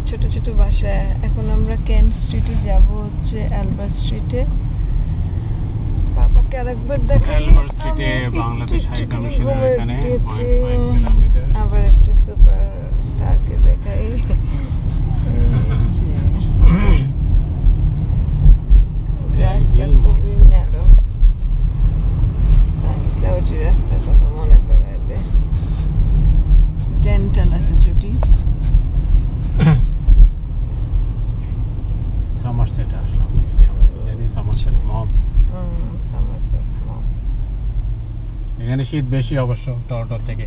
ছোট ছোট বাসা। এখন আমরা কেন্ট স্ট্রিটে যাব, হচ্ছে অ্যালবার্ট স্ট্রিটে। পাপাকে আরেকবার দেখাই। অ্যালবার্ট স্ট্রিটে বাংলাদেশ হাই কমিশনের এখানে 0.5 কিলোমিটার। আবার একটু সুপার স্টারকে দেখাই। রাস্তা খুবই ন্যারো। ক্লাউডি রাস্তার কথা মনে করায় দেয়। ডেন্টাল আছে ছুটি। সমারসেট আসলাম, জানি সমারসেট মল। সমারসেট মল। এখানে শীত বেশি অবশ্য টরন্টো থেকে।